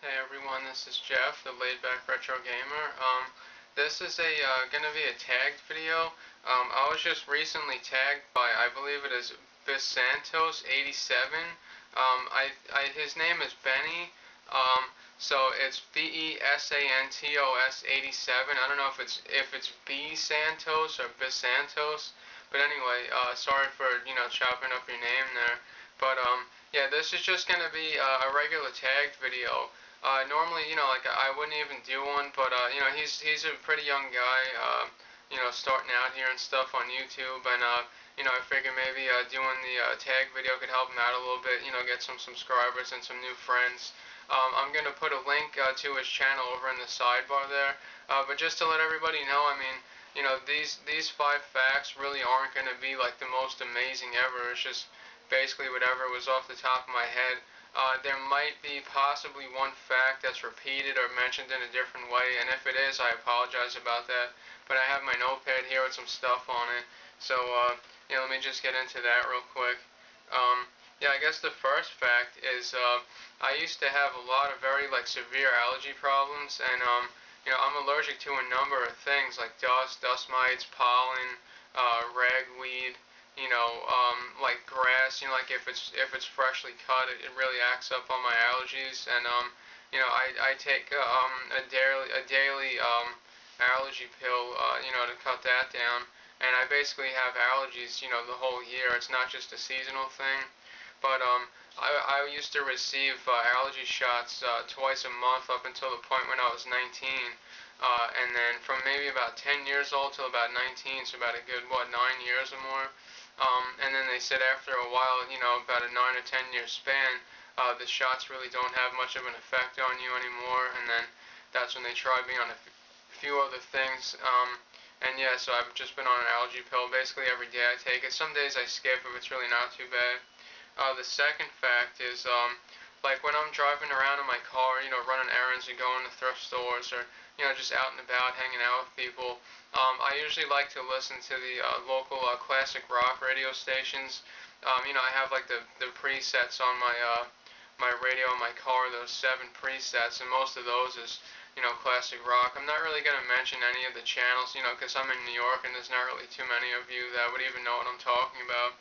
Hey everyone, this is Jeff, the Laid Back Retro Gamer. This is gonna be a tagged video. I was just recently tagged by, I believe it is Besantos87. His name is Benny. So it's Besantos 87. I don't know if it's B Santos or Besantos, but anyway, sorry for chopping up your name there. But yeah, this is just gonna be a regular tagged video. Normally, like I wouldn't even do one, but he's a pretty young guy, starting out here and stuff on YouTube, and I figure maybe doing the tag video could help him out a little bit, get some subscribers and some new friends. I'm gonna put a link to his channel over in the sidebar there, but just to let everybody know, I mean, these 5 facts really aren't gonna be like the most amazing ever. It's just basically whatever was off the top of my head. There might be possibly one fact that's repeated or mentioned in a different way, and if it is, I apologize about that. But I have my notepad here with some stuff on it, so let me just get into that real quick. Yeah, I guess the first fact is I used to have a lot of very severe allergy problems, and I'm allergic to a number of things like dust mites, pollen, ragweed, like grass, like if it's freshly cut, it really acts up on my allergies, and I take a daily allergy pill, to cut that down, and I basically have allergies, the whole year. It's not just a seasonal thing, but I used to receive allergy shots twice a month up until the point when I was 19. And then from maybe about 10 years old till about 19, so about a good, 9 years or more. And then they said after a while, about a 9 or 10 year span, the shots really don't have much of an effect on you anymore. And then that's when they tried me on a few other things. And yeah, so I've just been on an allergy pill basically every day I take it. Some days I skip if it's really not too bad. The second fact is, like when I'm driving around in my car, running errands or going to thrift stores or, just out and about hanging out with people, I usually like to listen to the local classic rock radio stations. I have like the presets on my radio in my car, those 7 presets, and most of those is, classic rock. I'm not really going to mention any of the channels, because I'm in New York and there's not really too many of you that would even know what I'm talking about.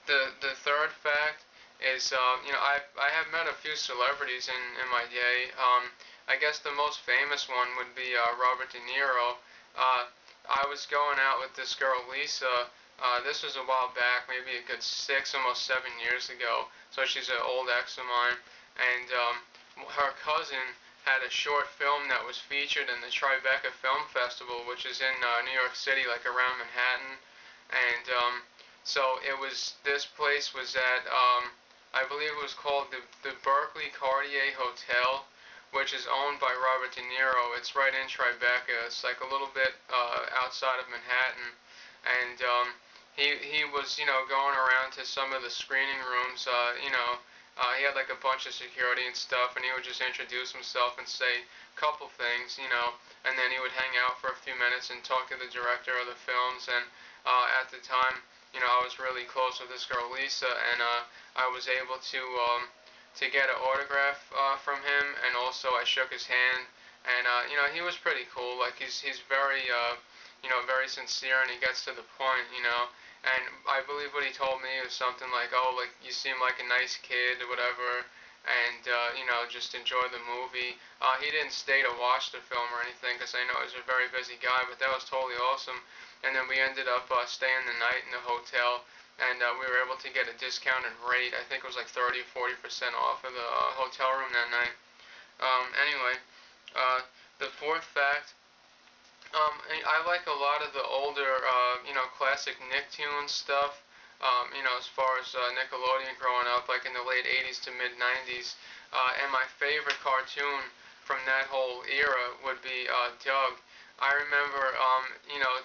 The third fact is, I have met a few celebrities in my day. I guess the most famous one would be Robert De Niro. I was going out with this girl, Lisa. This was a while back, maybe a good 6, almost 7 years ago. So she's an old ex of mine. And her cousin had a short film that was featured in the Tribeca Film Festival, which is in New York City, like around Manhattan. And so this place was at, I believe it was called the Berkeley Cartier Hotel, which is owned by Robert De Niro. It's right in Tribeca. It's like a little bit outside of Manhattan, and he was going around to some of the screening rooms. He had like a bunch of security and stuff, and he would just introduce himself and say a couple things, and then he would hang out for a few minutes and talk to the director of the films. And at the time, I was really close with this girl Lisa, and I was able to get an autograph from him, and also I shook his hand, and he was pretty cool. Like he's very very sincere, and he gets to the point, And I believe what he told me was something like, "Oh, like you seem like a nice kid or whatever." And just enjoy the movie. He didn't stay to watch the film or anything because I know he's a very busy guy, but that was totally awesome. And then we ended up staying the night in the hotel, and we were able to get a discounted rate. I think it was like 30 or 40% off of the hotel room that night. Anyway, the fourth fact, I like a lot of the older, classic Nicktoons stuff. As far as Nickelodeon growing up, like in the late 80s to mid 90s. And my favorite cartoon from that whole era would be Doug. I remember,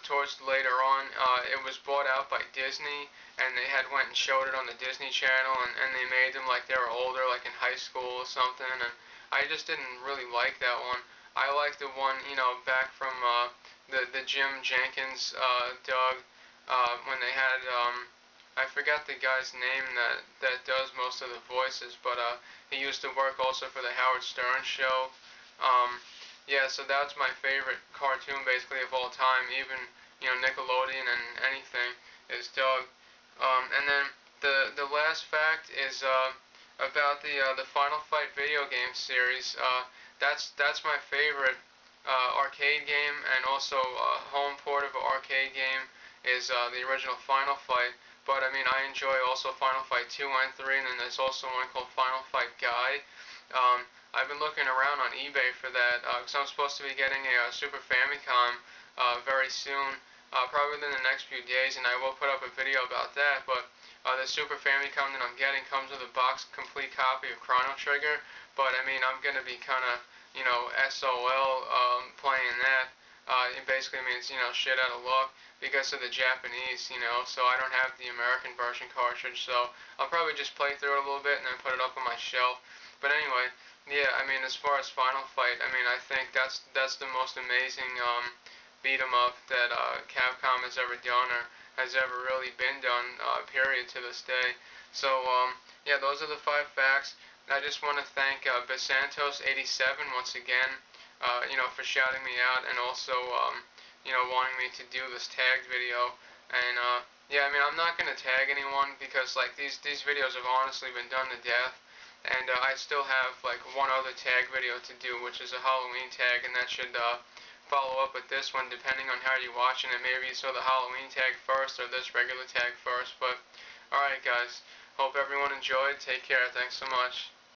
towards later on, it was bought out by Disney, and they had went and showed it on the Disney Channel, and they made them like they were older, like in high school or something, and I just didn't really like that one. I liked the one, back from the Jim Jenkins Doug, when they had I forgot the guy's name that does most of the voices, but he used to work also for the Howard Stern show. Um, yeah, so that's my favorite cartoon basically of all time, even Nickelodeon and anything is Doug. And then the last fact is about the Final Fight video game series. That's my favorite arcade game, and also home port of an arcade game is the original Final Fight. But I mean, I enjoy also Final Fight 2 and 3, and then there's also one called Final Fight Guy. I've been looking around on eBay for that because I'm supposed to be getting a Super Famicom very soon, probably within the next few days, and I will put up a video about that. But the Super Famicom that I'm getting comes with a box complete copy of Chrono Trigger. But I mean, I'm gonna be kind of SOL playing that. It basically means shit out of luck because of the Japanese, so I don't have the American version cartridge, so I'll probably just play through it a little bit and then put it up on my shelf. But anyway, yeah, I mean, as far as Final Fight, I mean, I think that's the most amazing beat 'em up that Capcom has ever done or has ever really been done, period, to this day. So, yeah, those are the 5 facts. I just want to thank Besantos87 once again, for shouting me out and also, wanting me to do this tagged video. And yeah, I mean, I'm not gonna tag anyone because like these videos have honestly been done to death. And I still have like one other tag video to do, which is a Halloween tag, and that should follow up with this one depending on how you're watching it. Maybe you saw the Halloween tag first or this regular tag first. But alright guys, hope everyone enjoyed. Take care. Thanks so much.